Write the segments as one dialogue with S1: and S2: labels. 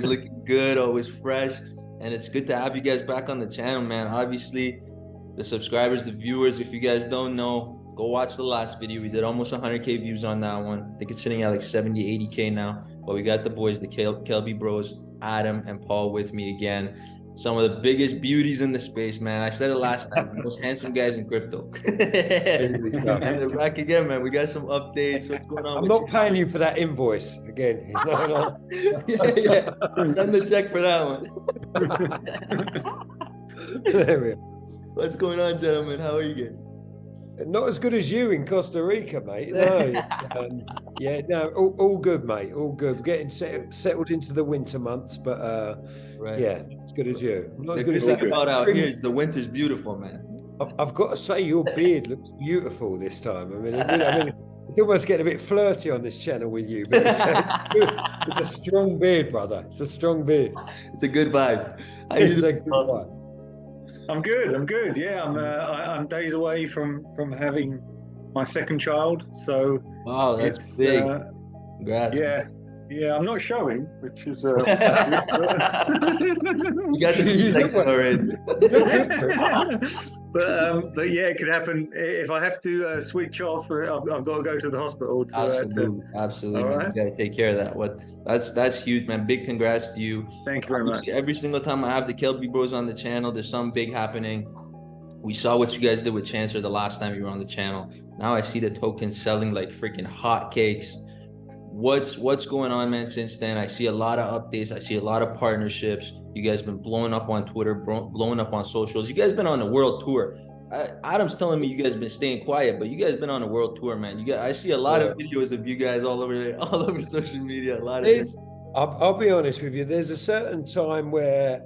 S1: looking good, always fresh. And it's good to have you guys back on the channel, man. Obviously, the subscribers, the viewers, if you guys don't know, go watch the last video. We did almost 100K views on that one. I think it's sitting at like 70, 80K now. But we got the boys, the Kelby bros, Adam and Paul with me again. Some of the biggest beauties in the space, man. I said it last time, the most handsome guys in crypto. And they're back again, man. We got some updates. What's going on?
S2: I'm not paying you for that invoice again. No.
S1: Yeah. Send the check for that one.
S2: There we are.
S1: What's going on, gentlemen? How are you guys?
S2: Not as good as you in Costa Rica, mate. No. No, all good, mate. All good. Getting settled into the winter months, but
S1: Right.
S2: yeah, as good as you. Not as good as
S1: that.
S2: that.
S1: Out here, the winter's beautiful, man.
S2: I've got to say, your beard looks beautiful this time. I mean, it's almost getting a bit flirty on this channel with you, but it's a strong beard, brother. It's a strong beard.
S1: It's a good vibe.
S2: It's a good vibe.
S3: I'm good. Yeah, I'm days away from having my second child. So
S1: wow, that's big. Congrats.
S3: Yeah. I'm not showing, which is.
S1: You got to see already.
S3: But yeah, it could happen if I have to switch off. I've got to go to the hospital.
S1: Absolutely.
S3: All right.
S1: You got to take care of that. That's huge, man. Big congrats to you.
S3: Thank you very much.
S1: Every single time I have the Kelby bros on the channel, there's something big happening. We saw what you guys did with Chancellor the last time you were on the channel. Now I see the tokens selling like freaking hotcakes. What's going on, man, since then? I see a lot of updates. I see a lot of partnerships. You guys been blowing up on Twitter, blowing up on socials. You guys been on a world tour. Adam's telling me you guys been staying quiet, but you guys been on a world tour, man. I see a lot of videos of you guys all over social media. A lot of
S2: I'll be honest with you. There's a certain time where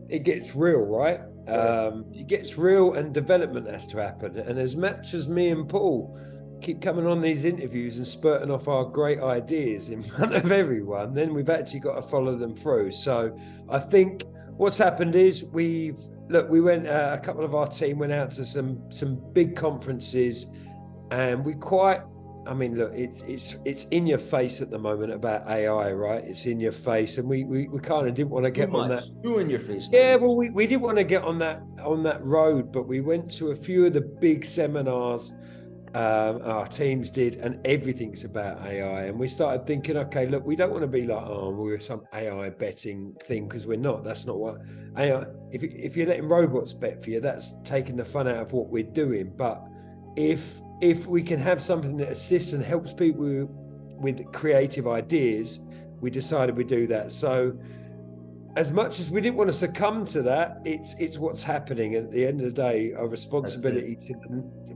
S2: it gets real, right? It gets real, and development has to happen. And as much as me and Paul keep coming on these interviews and spurting off our great ideas in front of everyone, then we've actually got to follow them through. So I think what's happened is we went, a couple of our team went out to some big conferences, and it's in your face at the moment about AI, right? It's in your face, and we kind of didn't want to get on that.
S1: Too in your face.
S2: Yeah, well, we didn't want to get on that road, but we went to a few of the big seminars. Our teams did, and everything's about AI, and we started thinking, okay, look, we don't want to be like, we're some AI betting thing, because we're not. That's not what AI. If you're letting robots bet for you, that's taking the fun out of what we're doing. But if we can have something that assists and helps people with creative ideas, we decided we'd do that. So as much as we didn't want to succumb to that, it's what's happening. At the end of the day, our responsibility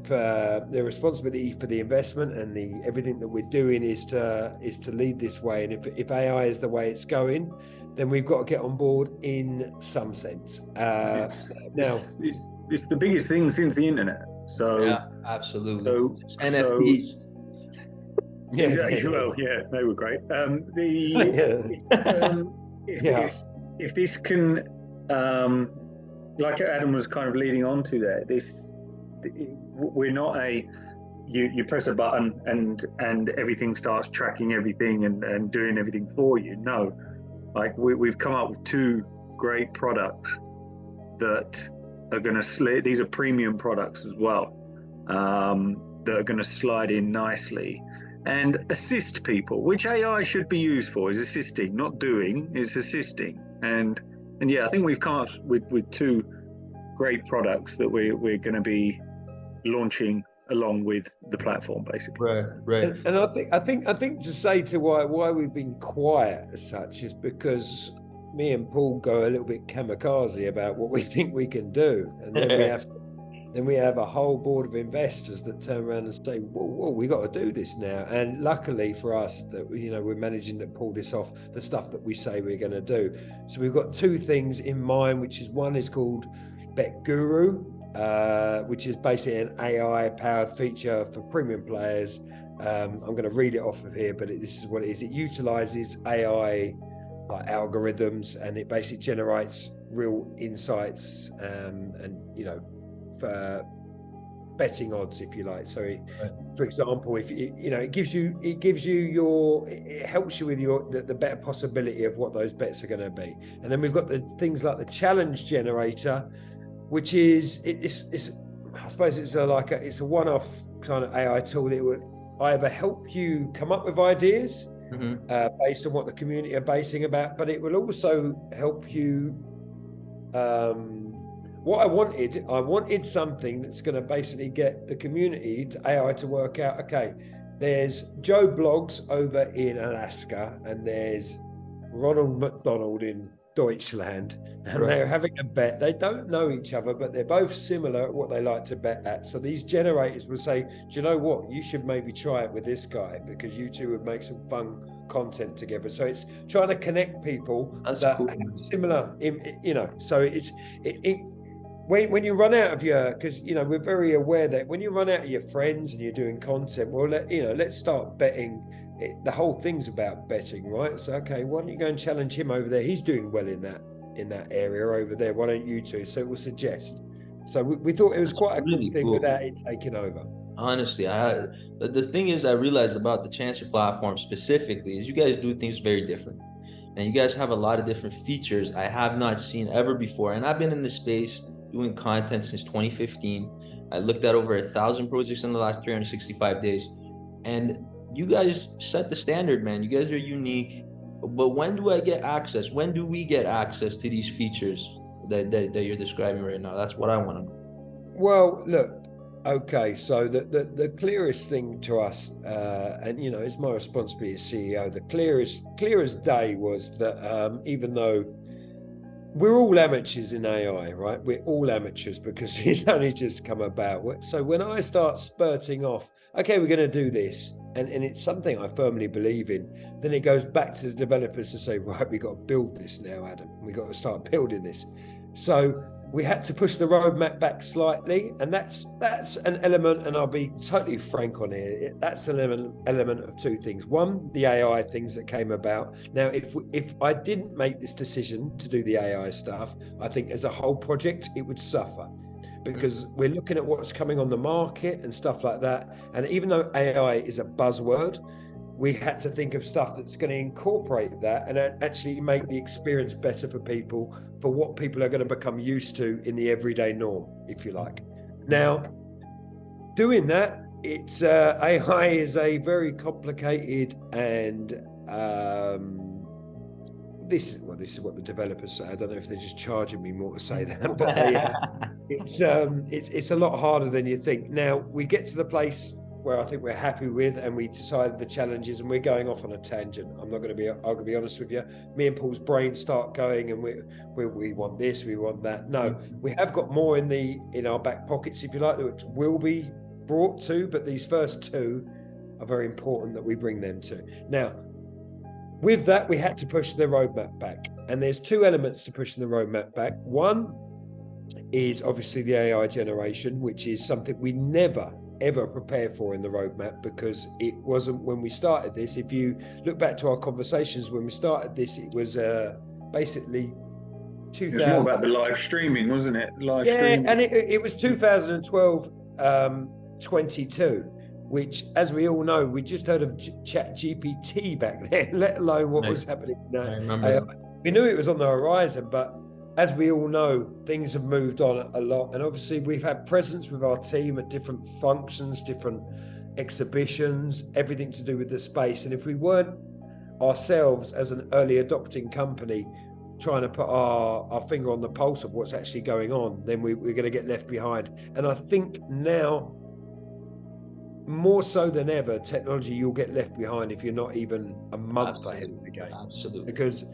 S2: for the investment and everything that we're doing is to lead this way. And if AI is the way it's going, then we've got to get on board in some sense.
S3: It's the biggest thing since the internet. So
S1: yeah, absolutely.
S3: So
S1: NFTs.
S3: Yeah, exactly. Well, yeah, they were great. If this can, like Adam was kind of leading on to there, we're not you press a button and everything starts tracking everything and doing everything for you. No, like we've come up with two great products that are going to these are premium products as well, that are going to slide in nicely and assist people, which AI should be used for, is assisting, not doing, is assisting. And yeah, I think we've come up with two great products that we're going to be launching along with the platform, basically.
S1: Right.
S2: And I think to say to why we've been quiet as such is because me and Paul go a little bit kamikaze about what we think we can do, and then we have a whole board of investors that turn around and say, whoa, we got to do this now. And luckily for us that, we're managing to pull this off, the stuff that we say we're going to do. So we've got two things in mind, which is one is called Bet Guru, which is basically an AI powered feature for premium players. I'm going to read it off of here, but this is what it is. It utilizes AI algorithms, and it basically generates real insights, and for betting odds, if you like. So,
S1: Right.
S2: for example, if you know, it helps you with the better possibility of what those bets are going to be. And then we've got the things like the challenge generator, which is it's I suppose it's a one-off kind of AI tool that would either help you come up with ideas based on what the community are basing about, but it will also help you. What I wanted something that's going to basically get the community to AI to work out, okay, there's Joe Blogs over in Alaska and there's Ronald McDonald in Deutschland, and they're having a bet. They don't know each other, but they're both similar at what they like to bet at. So these generators will say, do you know what? You should maybe try it with this guy because you two would make some fun content together. So it's trying to connect people that
S1: cool.
S2: have similar, you know, so when you run out of because, you know, we're very aware that when you run out of your friends and you're doing content, well, let's start betting. The whole thing's about betting, right? So, okay, why don't you go and challenge him over there? He's doing well in that area over there. Why don't you two? So it will suggest. So we thought it was quite a really cool thing without it taking over.
S1: Honestly, the thing is, I realized about the Chancer platform specifically is you guys do things very different. And you guys have a lot of different features I have not seen ever before. And I've been in this space doing content since 2015. I looked at over 1,000 projects in the last 365 days. And you guys set the standard, man. You guys are unique. But when do I get access? When do we get access to these features that you're describing right now? That's what I want to know.
S2: Well, look, okay, so the clearest thing to us, and you know, it's my responsibility as CEO, the clearest day was that even though we're all amateurs in AI, right? We're all amateurs because it's only just come about. So when I start spurting off, okay, we're going to do this, and it's something I firmly believe in, then it goes back to the developers to say, right, we've got to build this now, Adam. We've got to start building this. So we had to push the roadmap back slightly, and that's an element, and I'll be totally frank on here. That's an element of two things. One, the AI things that came about. Now, if I didn't make this decision to do the AI stuff, I think as a whole project, it would suffer because we're looking at what's coming on the market and stuff like that. And even though AI is a buzzword, we had to think of stuff that's going to incorporate that and actually make the experience better for people, for what people are going to become used to in the everyday norm, if you like. Now, doing that, it's AI is a very complicated and this is what the developers say. I don't know if they're just charging me more to say that, but it's a lot harder than you think. Now we get to the place where I think we're happy with, and we decided the challenges, and we're going off on a tangent. I'm going to be honest with you. Me and Paul's brains start going, and we want this, we want that. No, we have got more in our back pockets, if you like, that will be brought to, but these first two are very important that we bring them to. Now, with that, we had to push the roadmap back, and there's two elements to pushing the roadmap back. One is obviously the AI generation, which is something we never ever prepare for in the roadmap, because it wasn't when we started this. If you look back to our conversations when we started this, it was basically 2000.
S3: It was more about the live streaming, wasn't it? Streaming.
S2: And it was 2012, 22, which, as we all know, we just heard of ChatGPT back then, let alone what was happening now. We knew it was on the horizon, but as we all know, things have moved on a lot. And obviously we've had presence with our team at different functions, different exhibitions, everything to do with the space. And if we weren't ourselves as an early adopting company trying to put our finger on the pulse of what's actually going on, then we're going to get left behind. And I think now, more so than ever, technology, you'll get left behind if you're not even a month ahead of the game.
S1: Absolutely.
S2: Because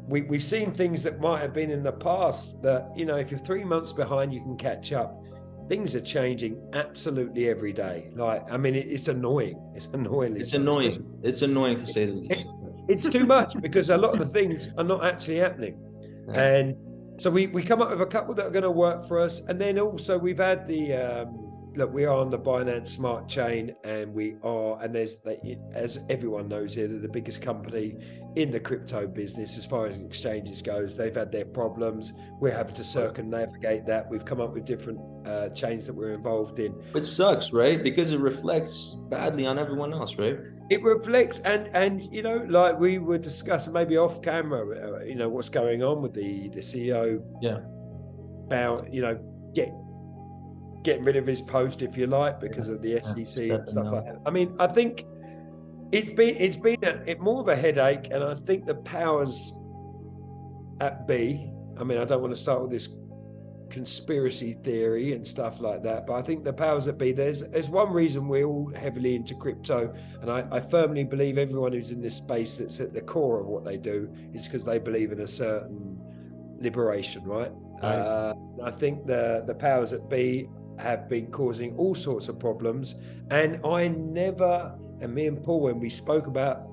S2: we've seen things that might have been in the past that, you know, if you're 3 months behind, you can catch up. Things are changing absolutely every day. Like, I mean, it's annoying. It's annoying.
S1: It's annoying. It's annoying to say the least.
S2: It's too much because a lot of the things are not actually happening. Yeah. And so we come up with a couple that are going to work for us. And then also we've had the look, we are on the Binance Smart Chain, and there's, as everyone knows here, they're the biggest company in the crypto business as far as exchanges goes. They've had their problems. We're having to circumnavigate that. We've come up with different chains that we're involved in.
S1: Which sucks, right? Because it reflects badly on everyone else, right?
S2: It reflects, and you know, like we were discussing maybe off camera, you know, what's going on with the CEO.
S1: Yeah.
S2: About, you know, getting rid of his post, if you like, because of the SEC and stuff like that. I mean, I think it's been more of a headache, and I think the powers at B, I mean, I don't want to start with this conspiracy theory and stuff like that, but I think the powers that be, there's one reason we're all heavily into crypto, and I firmly believe everyone who's in this space that's at the core of what they do is because they believe in a certain liberation, right? I think the powers that be have been causing all sorts of problems, and me and Paul, when we spoke about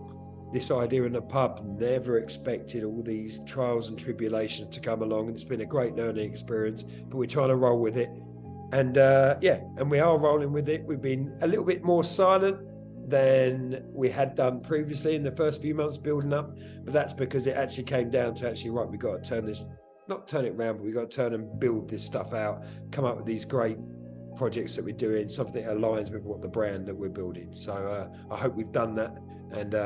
S2: this idea in the pub, never expected all these trials and tribulations to come along, and it's been a great learning experience, but we're trying to roll with it, and and we are rolling with it. We've been a little bit more silent than we had done previously in the first few months building up, but that's because it actually came down to right, we've got to not turn it around, but we've got to turn and build this stuff out, come up with these great projects that we're doing, something that aligns with what the brand that we're building. So I hope we've done that, and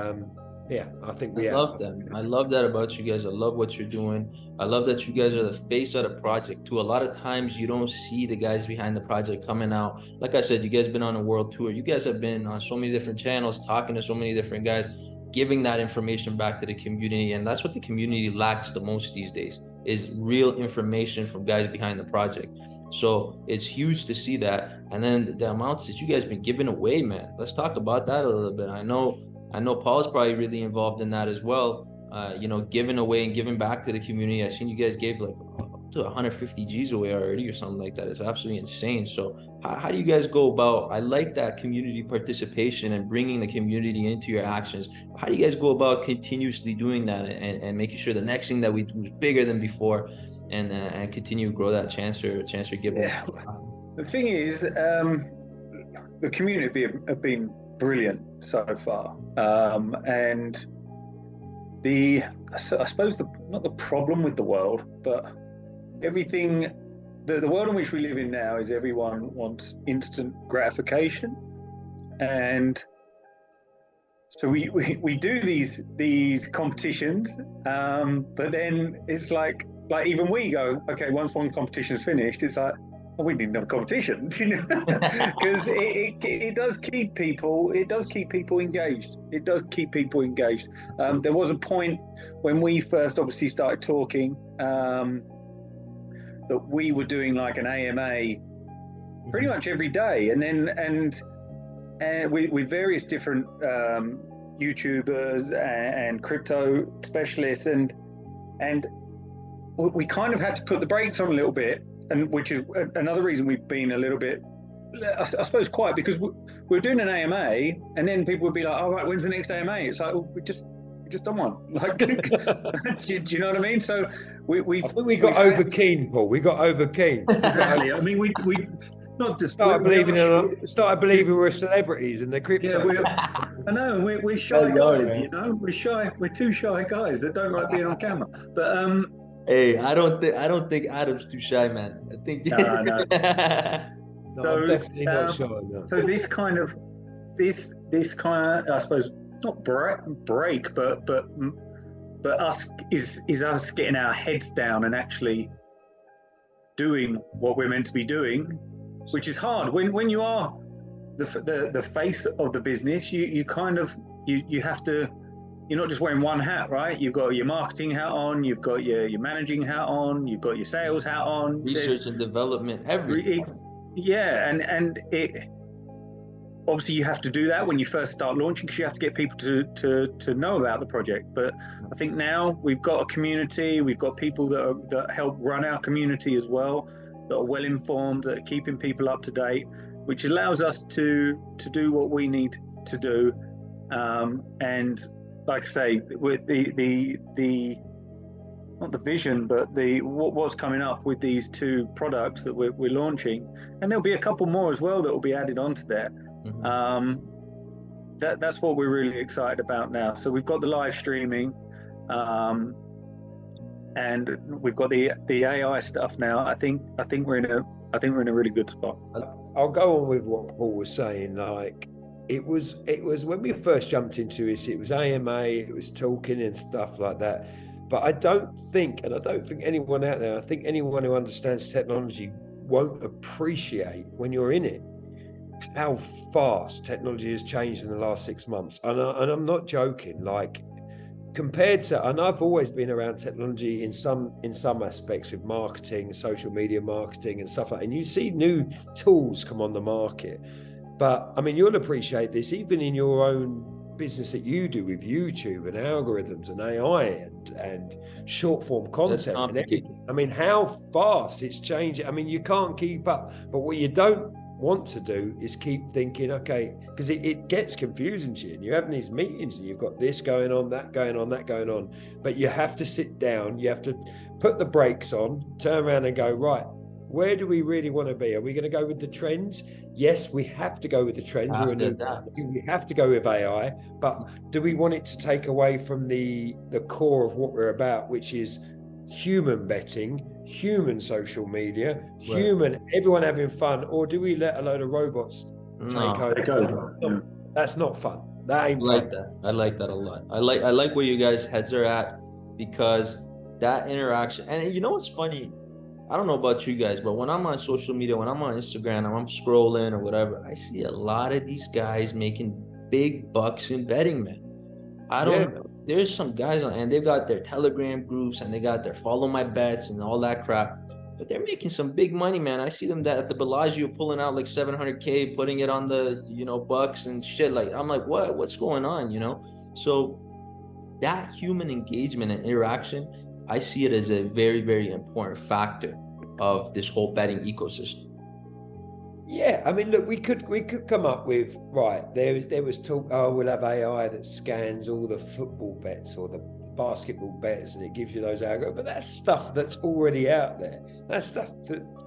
S2: I think we have.
S1: I love that about you guys. I love what you're doing. I love that you guys are the face of the project too. A lot of times you don't see the guys behind the project coming out. Like I said, you guys been on a world tour. You guys have been on so many different channels, talking to so many different guys, giving that information back to the community, and that's what the community lacks the most these days, is real information from guys behind the project. So it's huge to see that. And then the amounts that you guys been giving away, man, let's talk about that a little bit. I know Paul's probably really involved in that as well, you know, giving away and giving back to the community. I seen you guys gave like up to 150 G's away already or something like that. It's absolutely insane. So how do you guys go about, I like that community participation and bringing the community into your actions. How do you guys go about continuously doing that and making sure the next thing that we do is bigger than before, and continue to grow that chance or giving?
S3: Yeah. The thing is, the community have been brilliant so far, and I suppose not the problem with the world, but everything. The world in which we live in now is everyone wants instant gratification, and so we do these competitions, but then it's like even we go, okay, once one competition's finished, it's like, oh, we need another competition, you know, because it does keep people engaged. It does keep people engaged. There was a point when we first obviously started talking, that we were doing like an AMA pretty much every day, and with various different YouTubers and crypto specialists, and we kind of had to put the brakes on a little bit, and which is another reason we've been a little bit, I suppose, quiet, because we're doing an AMA, and then people would be like, "All right, when's the next AMA?" It's like, well, we just done one. Like, do you know what I mean? So I think
S2: we got over keen, Paul. We got over keen.
S3: Exactly. I mean, we not just
S2: started believing we're celebrities in the crypto.
S3: Yeah, I know we're shy guys. You know, we're shy. We're two shy guys that don't like being on camera. But
S1: hey, I don't think Adam's too shy, man. I think
S3: no.
S2: No, so I'm definitely not shy. No.
S3: So this kind of, I suppose, not break, but us is us getting our heads down and actually doing what we're meant to be doing, which is hard when you are the face of the business. You kind of you have to. You're not just wearing one hat, right? You've got your marketing hat on, you've got your managing hat on, you've got your sales hat on,
S1: research and development, everything.
S3: Yeah, and it obviously you have to do that when you first start launching, because you have to get people to know about the project. But I think now we've got a community, we've got people that help run our community as well, that are well informed, that are keeping people up to date, which allows us to do what we need to do, and like I say, with the not the vision, but what's coming up with these two products that we're launching, and there'll be a couple more as well that will be added onto there. That's what we're really excited about now. So we've got the live streaming, and we've got the AI stuff now. I think we're in a really good spot.
S2: I'll go on with what Paul was saying. Like, it was when we first jumped into it was AMA, it was talking and stuff like that. But I don't think anyone out there, I think anyone who understands technology won't appreciate when you're in it how fast technology has changed in the last 6 months. And I'm not joking. Like, compared to, and I've always been around technology in some aspects with marketing, social media marketing and stuff like that. And you see new tools come on the market. But I mean, you'll appreciate this even in your own business that you do with YouTube and algorithms and AI and short form content and everything. I mean, how fast it's changing. I mean, you can't keep up. But what you don't want to do is keep thinking, okay, because it gets confusing to you, and you're having these meetings and you've got this going on, that going on, that going on. But you have to sit down, you have to put the brakes on, turn around and go, right, where do we really want to be? Are we going to go with the trends? Yes, we have to go with the trends. We have to go with AI, but do we want it to take away from the core of what we're about, which is human betting, human social media, human, everyone having fun, or do we let a load of robots take over? That's not fun. That ain't fun.
S1: I like that a lot. I like where you guys' heads are at, because that interaction, and you know what's funny? I don't know about you guys, but when I'm on social media, when I'm on Instagram, and I'm scrolling or whatever, I see a lot of these guys making big bucks in betting, man. There's some guys and they've got their Telegram groups and they got their follow my bets and all that crap, but they're making some big money, man. I see them that at the Bellagio pulling out like 700K, putting it on the, bucks and shit. Like, I'm like, what's going on, So that human engagement and interaction, I see it as a very, very important factor of this whole betting ecosystem.
S2: Yeah, I mean, look, we could come up with, right, there was talk, we'll have AI that scans all the football bets or the basketball bets and it gives you those algorithms, but that's stuff that's already out there. That's stuff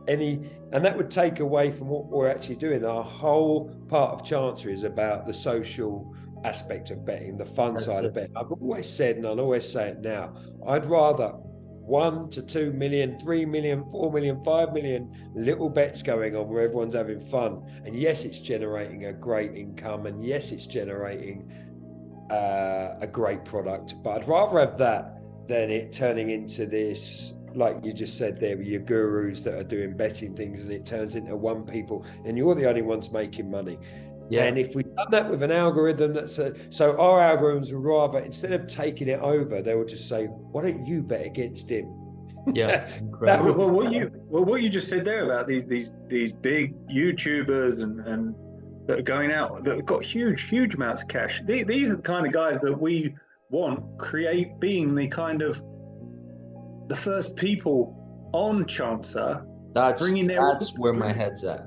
S2: and that would take away from what we're actually doing. Our whole part of Chancery is about the social aspect of betting, the fun side of betting. I've always said, and I'll always say it now, I'd rather 1 to 2 million, 3 million, 4 million, 5 million little bets going on where everyone's having fun. And yes, it's generating a great income, and yes, it's generating a great product. But I'd rather have that than it turning into this, like you just said there, with your gurus that are doing betting things, and it turns into one people, and you're the only ones making money. Yeah. And if we've done that with an algorithm so our algorithms would rather, instead of taking it over, they would just say, why don't you bet against him?
S1: Yeah.
S3: What you just said there about these big YouTubers and that are going out, that have got huge amounts of cash. These are the kind of guys that we want being the kind of the first people on Chancer.
S1: That's where my head's at.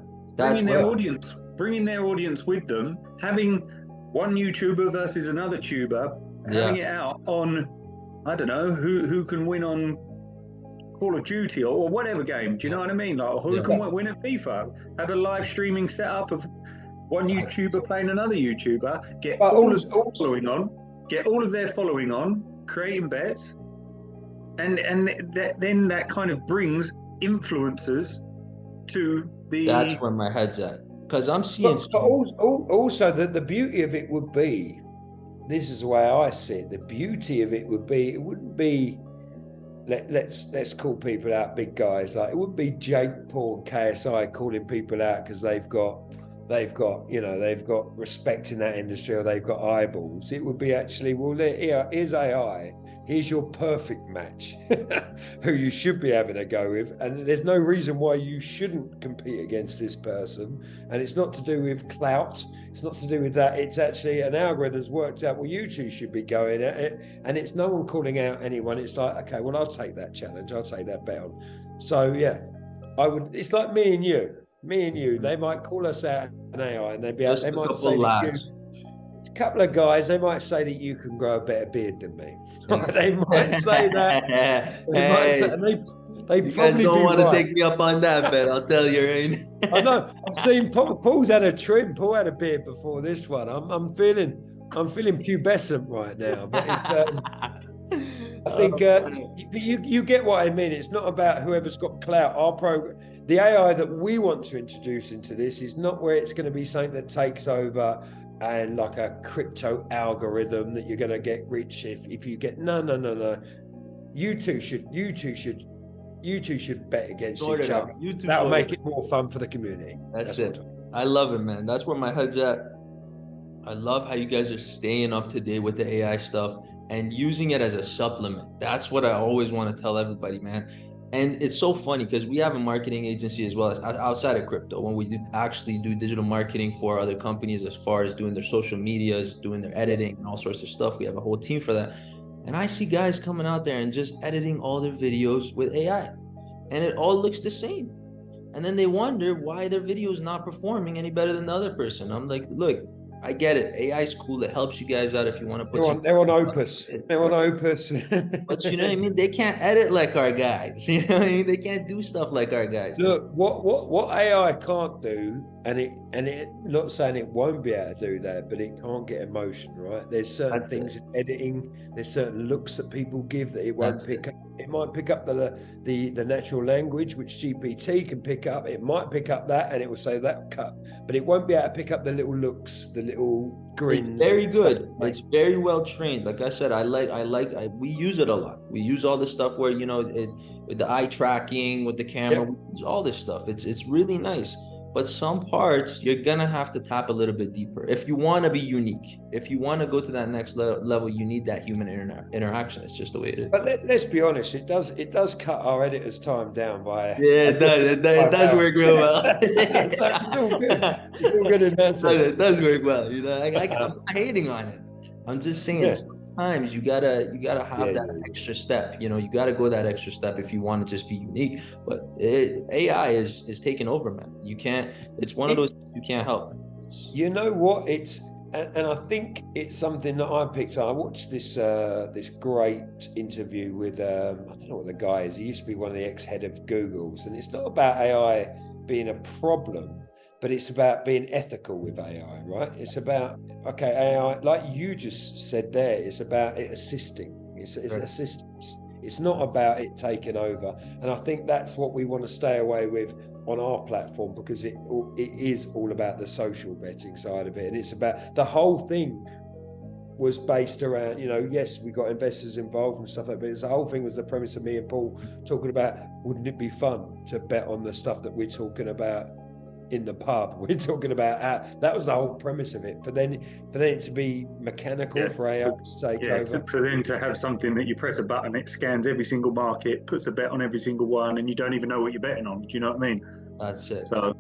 S1: Bringing their audience
S3: with them, having one YouTuber versus another tuber, having it out on, I don't know, who can win on Call of Duty or whatever game. Do you know what I mean? Like, who can win at FIFA? Have a live streaming setup of one YouTuber playing another YouTuber. Get all of their following on, creating bets, and then that kind of brings influencers to the.
S1: That's where my head's at. Because I'm seeing,
S2: but also the beauty of it would be, this is the way I see it. The beauty of it would be, it wouldn't be, let's call people out, big guys. Like, it wouldn't be Jake Paul and KSI calling people out because they've got respect in that industry or they've got eyeballs. It would be actually, well, here's AI. Here's your perfect match, who you should be having a go with. And there's no reason why you shouldn't compete against this person. And it's not to do with clout. It's not to do with that. It's actually an algorithm's worked out, well, you two should be going at it. And it's no one calling out anyone. It's like, okay, well, I'll take that challenge. I'll take that bet on. So, yeah, it's like me and you. They might call us out an AI and they might say, couple of guys, they might say that you can grow a better beard than me. They might say that. They might say, and they
S1: You
S2: probably
S1: guys don't want to
S2: right.
S1: take me up on that, bet. I'll tell you, right?
S2: I know. I've seen Paul's had a trim. Paul had a beard before this one. I'm feeling pubescent right now. But it's, I think you get what I mean. It's not about whoever's got clout. Our program, the AI that we want to introduce into this, is not where it's going to be something that takes over and like a crypto algorithm that you're going to get rich if you get no. You two should bet against each other. That'll make it more fun for the community.
S1: That's it. I love it, man. That's where my head's at. I love how you guys are staying up to date with the AI stuff and using it as a supplement. That's what I always want to tell everybody, man. And it's so funny because we have a marketing agency as well as outside of crypto, when we actually do digital marketing for other companies as far as doing their social medias, doing their editing and all sorts of stuff. We have a whole team for that. And I see guys coming out there and just editing all their videos with AI, and it all looks the same. And then they wonder why their video is not performing any better than the other person. I'm like, look, I get it. AI is cool. It helps you guys out if you want to put.
S2: They're on Opus. They're on Opus.
S1: But you know what I mean? They can't edit like our guys. You know what I mean? They can't do stuff like our guys.
S2: Look, what AI can't do, and it not saying it won't be able to do that, but it can't get emotion, right? There's certain things in editing. There's certain looks that people give that it won't pick up. It might pick up the natural language, which GPT can pick up. It might pick up that, and it will say that cut, but it won't be able to pick up the little looks, the little grins.
S1: It's very good. It's very well trained. Like I said, we use it a lot. We use all the stuff where, you know, with the eye tracking, with the camera, we use all this stuff. It's really nice. But some parts you're gonna have to tap a little bit deeper if you want to be unique. If you want to go to that next level, you need that human interaction. It's just the way it is.
S2: But let's be honest, it does cut our editor's time down by
S1: it does work real well.
S2: So it's all good. It's all good in that sense.
S1: It does work well. You know, I'm not hating on it. I'm just saying. Sometimes you gotta have that extra step. You know, you gotta go that extra step if you want to just be unique. But AI is taking over, man. You can't. It's one of those you can't help.
S2: You know what? And I think it's something that I picked up. I watched this great interview with I don't know what the guy is. He used to be one of the ex-head of Google's, and it's not about AI being a problem, but it's about being ethical with AI, right? It's about, okay, AI, like you just said there, it's about it assisting. It's assistance. It's not about it taking over. And I think that's what we want to stay away with on our platform, because it is all about the social betting side of it. And it's about, the whole thing was based around, you know, yes, we got investors involved and stuff like that, but the whole thing was the premise of me and Paul talking about, wouldn't it be fun to bet on the stuff that we're talking about in the pub? We're talking about that was the whole premise of it. For then it to be mechanical, for AI to take over.
S3: For then to have something that you press a button, it scans every single market, puts a bet on every single one, and you don't even know what you're betting on. Do you know what I mean?
S1: That's it.
S3: So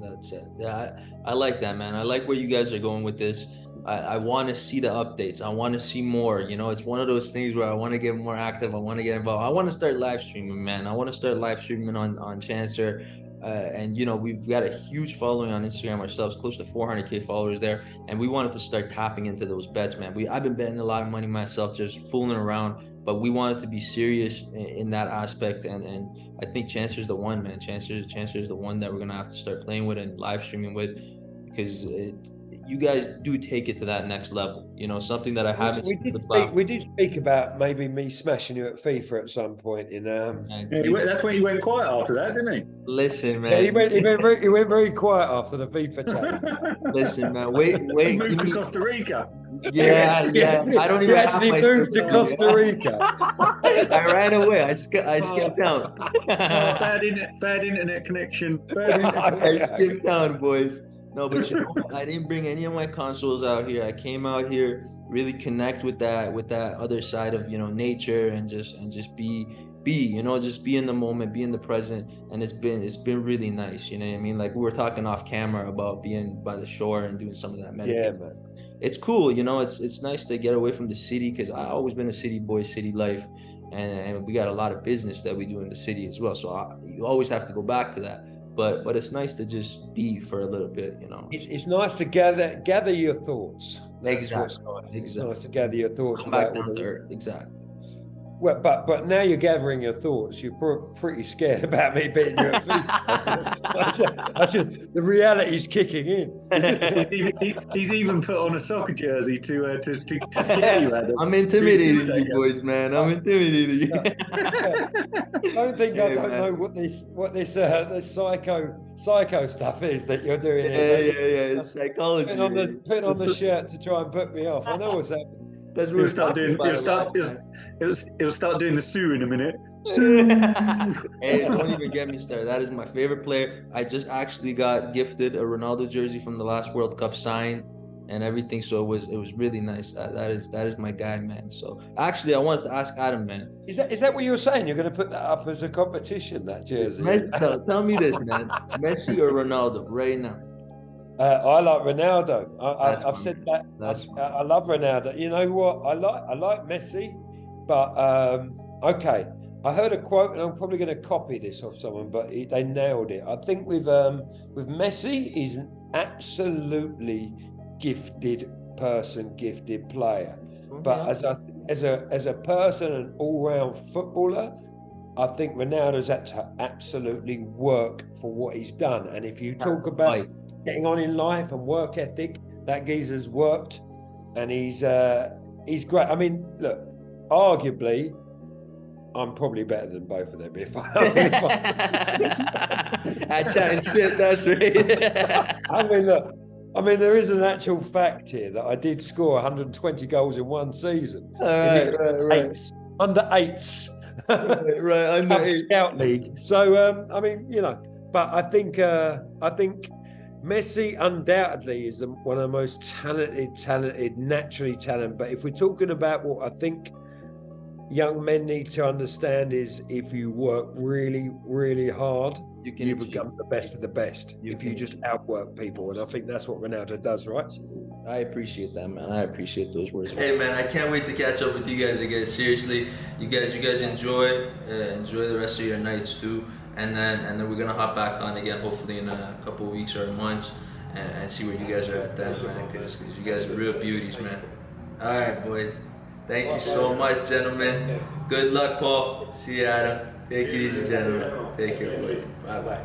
S1: that's it. Yeah, I like that, man. I like where you guys are going with this. I want to see the updates. I want to see more. You know, it's one of those things where I want to get more active. I want to get involved. I want to start live streaming, man. I want to start live streaming on Chancer. And you know, we've got a huge following on Instagram ourselves, close to 400K followers there, and we wanted to start tapping into those bets, man. I've been betting a lot of money myself, just fooling around, but we wanted to be serious in that aspect, and I think Chancer's the one, man. Chancer is the one that we're gonna have to start playing with and live streaming with, because you guys do take it to that next level. You know, something that I haven't.
S2: We did speak about maybe me smashing you at FIFA at some point.
S3: That's when he went quiet after that, didn't he?
S1: Listen, man.
S2: Yeah, he went very quiet after the FIFA chat.
S1: Listen, man. Wait.
S3: He moved to Costa Rica.
S1: Yeah. I don't even.
S2: He actually moved to Costa Rica.
S1: I ran away. I skipped town.
S3: Bad internet connection.
S1: I skipped town, boys. No, but you know, I didn't bring any of my consoles out here. I came out here really connect with that other side of, you know, nature, and just be, you know, just be in the moment, be in the present. And it's been really nice, you know what I mean? Like we were talking off camera about being by the shore and doing some of that meditation. Yeah, man. It's cool, you know, it's nice to get away from the city, because I've always been a city boy, city life, and we got a lot of business that we do in the city as well. So you always have to go back to that. But it's nice to just be for a little bit, you know.
S2: It's nice to gather your thoughts. That's
S1: Exactly.
S2: what's nice. It's
S1: Exactly.
S2: nice to gather your thoughts
S1: Come back
S2: about
S1: down to earth. Exactly.
S2: Well, but now you're gathering your thoughts. You're pretty scared about me beating you at FIFA. The reality's kicking in.
S3: He's even put on a soccer jersey to scare you, Adam.
S1: I'm intimidating you boys, man. I'm intimidating you.
S2: Don't think
S1: Hey,
S2: I don't
S1: man.
S2: know what this psycho stuff is that you're doing
S1: Yeah,
S2: here.
S1: It's psychology.
S2: Putting on the shirt to try and put me off. I know what's happening.
S1: That's what
S3: He'll start doing. He'll start doing the Sue in a minute.
S1: Hey, don't even get me started. That is my favorite player. I just actually got gifted a Ronaldo jersey from the last World Cup signed and everything. So it was really nice. That is my guy, man. So actually, I wanted to ask Adam, man.
S2: Is that what you were saying? You're going to put that up as a competition, that jersey?
S1: Tell me this, man. Messi or Ronaldo right now?
S2: I like Ronaldo. I've said that. I love Ronaldo. You know what? I like Messi, but okay. I heard a quote, and I'm probably going to copy this off someone, but they nailed it. I think with Messi, he's an absolutely gifted person, gifted player. But as a person, an all-round footballer, I think Ronaldo's had to absolutely work for what he's done. And if you talk about getting on in life and work ethic, that geezer's worked, and he's great. I mean, look, arguably, I'm probably better than both of them.
S1: At chatting shit, that's right.
S2: I mean, there is an actual fact here that I did score 120 goals in one season.
S1: Right.
S2: Under eights.
S1: Right, under eight.
S2: Scout League. So, I mean, you know, but I think Messi undoubtedly is one of the most talented, naturally talented. But if we're talking about what I think young men need to understand is if you work really, really hard, you become the best of the best. If you just outwork people. And I think that's what Ronaldo does, right?
S1: I appreciate that, man. I appreciate those words. Hey, man, I can't wait to catch up with you guys again. Seriously, you guys enjoy the rest of your nights too. And then we're gonna hop back on again, hopefully in a couple of weeks or months, and see where you guys are at then, man. Because you guys are real beauties, man. All right, boys. Thank you so much, gentlemen. Good luck, Paul. See you, Adam. Take it easy, gentlemen. Take care, boys. Bye-bye.